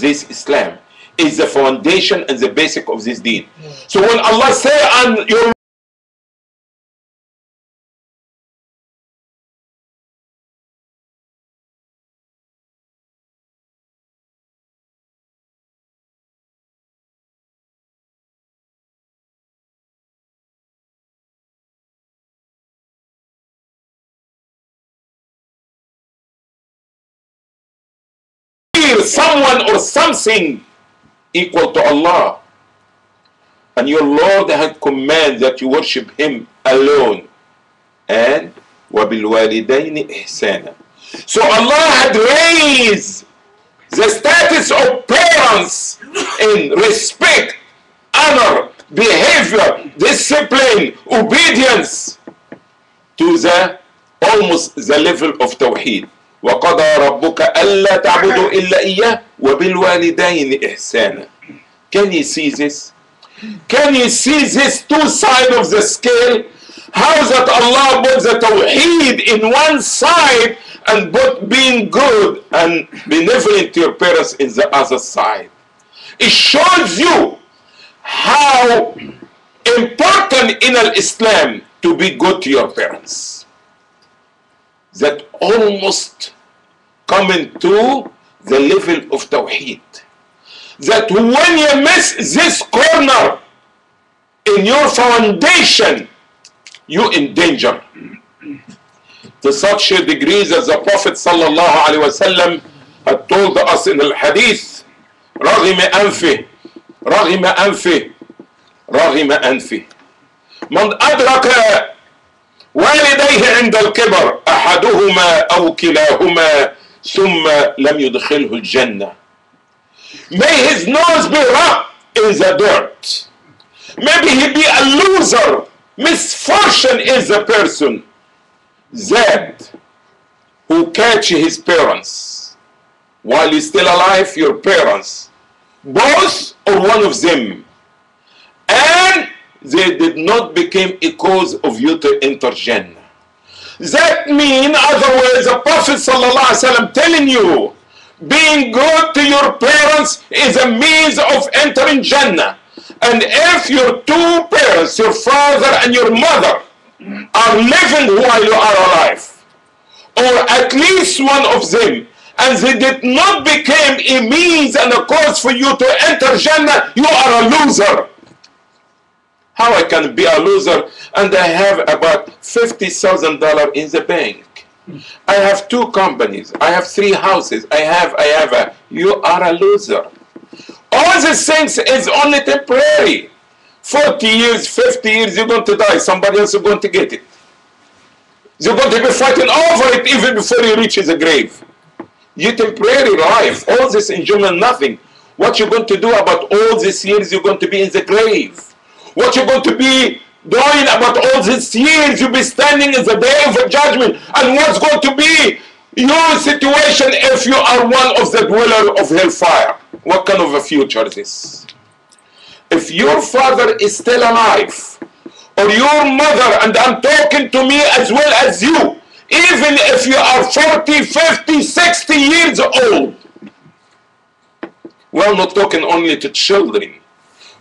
this Islam. Is the foundation and the basic of this deen. So when Allah say on your someone or something equal to Allah, and your Lord had commanded that you worship Him alone, and وَبِالْوَالِدَيْنِ إِحْسَانًا. So Allah had raised the status of parents in respect, honor, behavior, discipline, obedience to the almost the level of Tawheed. وَقَضَى رَبُّكَ أَلَّا تَعْبُدُوا إِلَّا إِيَّهُ وَبِالْوَالِدَيْنِ إِحْسَانًا. Can you see this? Can you see this two sides of the scale? How that Allah put the Tawheed in one side and put being good and benevolent to your parents in the other side. It shows you how important in Islam to be good to your parents. That almost coming to the level of Tawheed. That when you miss this corner in your foundation, you in danger. To such a degree that the Prophet sallallahu alaihi wasallam had told us in the hadith, رغم أنفه رغم أنفه رغم أنفه من أدرك والديه عند الكبر أحدهما أو كلاهما ثم لم يدخله الجنة. May his nose be rubbed in the dirt. Maybe he be a loser. Misfortune is the person that who catch his parents while he's still alive, your parents, both or one of them, and they did not become a cause of you to enter Jannah. That means, otherwise, the Prophet ﷺ telling you, being good to your parents is a means of entering Jannah. And if your two parents, your father and your mother, are living while you are alive, or at least one of them, and they did not become a means and a cause for you to enter Jannah, you are a loser. How I can be a loser and I have about $50,000 in the bank? I have 2 companies. I have 3 houses. I have a. You are a loser. All these things is only temporary. 40 years, 50 years, you're going to die. Somebody else is going to get it. You're going to be fighting over it even before you reach the grave. You temporary life. All this enjoyment, nothing. What you're going to do about all these years, you're going to be in the grave. What you're going to be doing about all these years, you'll be standing in the day of judgment. And what's going to be your situation if you are one of the dwellers of hellfire? What kind of a future is this? If your father is still alive, or your mother, and I'm talking to me as well as you, even if you are 40, 50, 60 years old, we're not talking only to children.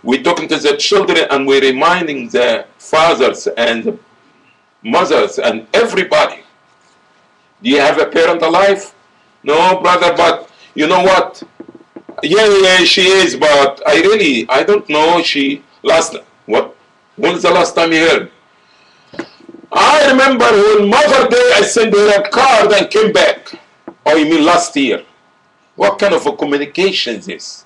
We're talking to the children and we're reminding the fathers and the mothers and everybody. Do you have a parent alive? No, brother, but you know what? Yeah, she is, but I don't know. When's the last time you heard? I remember when Mother's Day, I sent her a card and came back. Oh, you mean last year? What kind of a communication is this?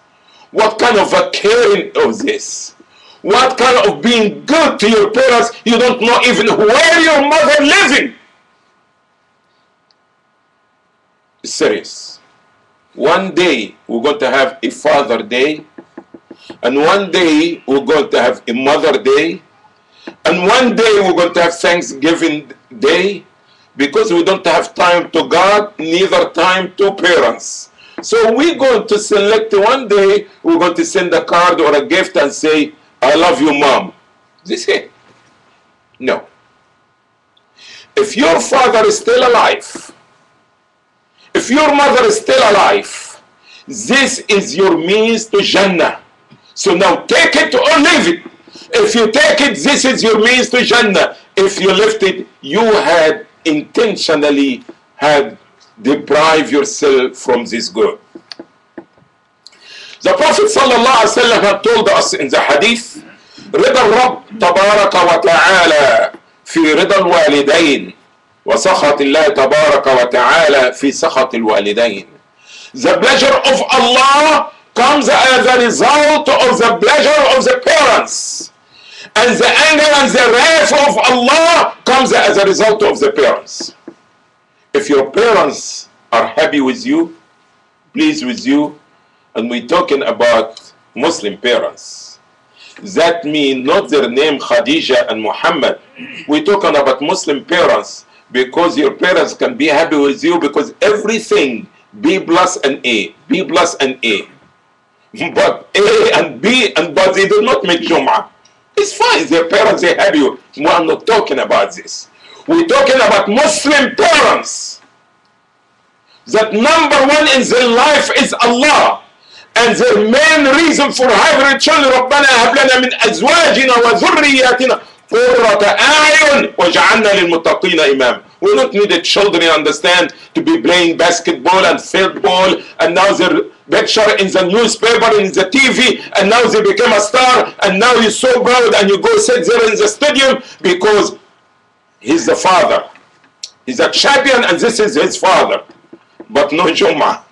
What kind of a caring of this? What kind of being good to your parents? You don't know even where your mother living. It's serious. One day we're going to have a Father Day, and one day we're going to have a Mother Day, and one day we're going to have Thanksgiving Day, because we don't have time to God, neither time to parents. So we're going to select one day, we're going to send a card or a gift and say, I love you, Mom. This it? No. If your father is still alive, if your mother is still alive, This is your means to Jannah. So now take it or leave it. If you take it, this is your means to Jannah. If you left it, you had intentionally deprived yourself from this good. The Prophet ﷺ had told us in the hadith, رضا الرب تبارك وتعالى في رضا الوالدين وسخط الله تبارك وتعالى في سخط الوالدين. The pleasure of Allah comes as a result of the pleasure of the parents. And the anger and the wrath of Allah comes as a result of the parents. If your parents are happy with you, pleased with you, and we're talking about Muslim parents, that means not their name Khadija and Muhammad. We're talking about Muslim parents, because your parents can be happy with you because everything B plus and A, B plus and A. But A and B and but they do not make Jum'ah. It's fine, their parents are happy. I'm not talking about this. We're talking about Muslim parents. That number one in their life is Allah. And their main reason for having children, ربنا هب لنا من أزواجنا وذرياتنا قرة أعين وجعلنا للمتقين إماما. We don't need the children, you understand, to be playing basketball and football, and now they're picture in the newspaper, in the TV, and now they become a star, and now you're so proud and you go sit there in the stadium because he's the father. He's a champion and this is his father. But no Jummah.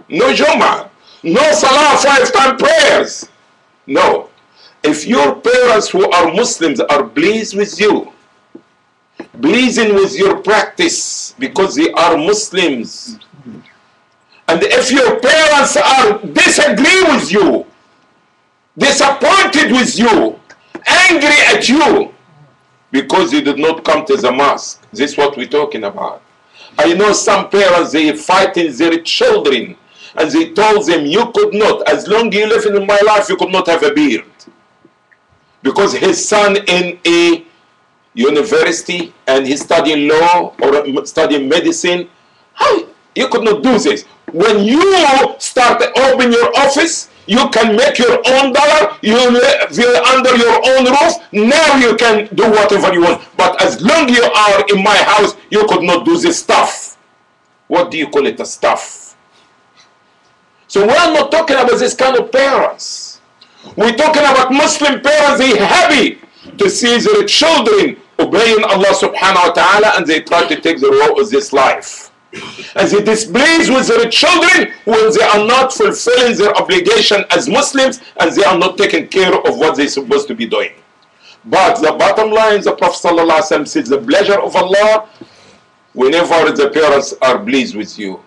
No Jummah. No Salah 5-time prayers. No. If your parents who are Muslims are pleased with you, pleasing with your practice because they are Muslims, and if your parents are disagree with you, disappointed with you, angry at you because you did not come to the mosque, this is what we're talking about. I know some parents, they fighting their children and they told them, you could not, as long as you live in my life, you could not have a beard. Because his son in a university and he's studying law or studying medicine, how you could not do this? When you start open your office, you can make your own dollar, you live under your own roof, now you can do whatever you want. But as long as you are in my house, you could not do this stuff. What do you call it, a stuff? So we're not talking about this kind of parents. We're talking about Muslim parents, they happy to see their children obeying Allah subhanahu wa ta'ala, and they try to take the road of this life. And they displeased with their children when they are not fulfilling their obligation as Muslims and they are not taking care of what they're supposed to be doing. But the bottom line, the Prophet ﷺ says, the pleasure of Allah whenever the parents are pleased with you.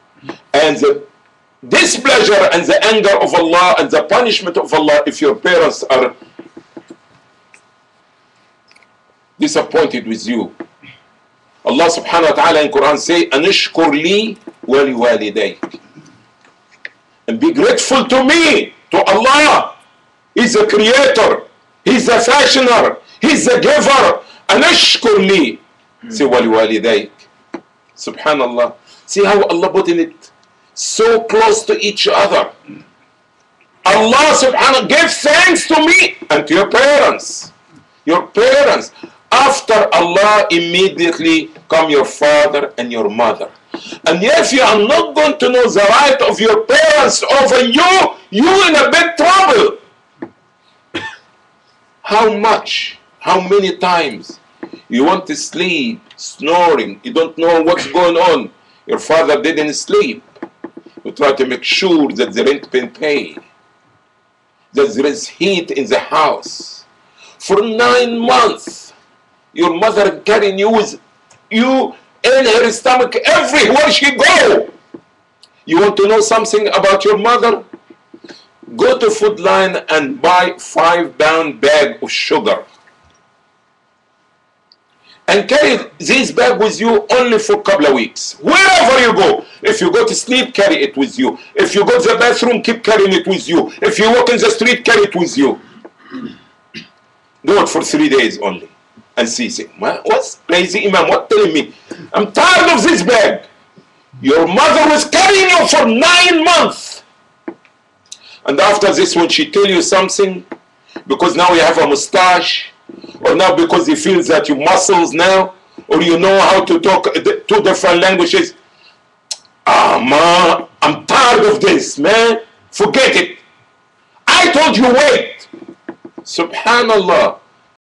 And the displeasure and the anger of Allah and the punishment of Allah if your parents are disappointed with you. Allah subhanahu wa ta'ala in Quran say, Anishkur li wa liwalidayk. And be grateful to me, to Allah. He's the creator. He's the fashioner. He's the giver. Anishkur li. Say wa liwalidayk. Subhanallah. See how Allah put in it so close to each other. Allah subhanahu, give thanks to me and to your parents. Your parents. After Allah, immediately come your father and your mother. And if you are not going to know the right of your parents over you, you're in a big trouble. How much? How many times? You want to sleep, snoring, you don't know what's going on. Your father didn't sleep. You try to make sure that the rent been paid, that there is heat in the house. For 9 months, your mother carrying you with you in her stomach everywhere she go. You want to know something about your mother? Go to Food Line and buy 5-pound bag of sugar. And carry this bag with you only for a couple of weeks. Wherever you go. If you go to sleep, carry it with you. If you go to the bathroom, keep carrying it with you. If you walk in the street, carry it with you. Do it for 3 days only. And see, what's crazy, Imam? What telling me? I'm tired of this bag. Your mother was carrying you for 9 months. And after this, when she tell you something, because now you have a mustache, or now because he feels that you muscles now, or you know how to talk two different languages, man, I'm tired of this, man. Forget it. I told you wait. Subhanallah.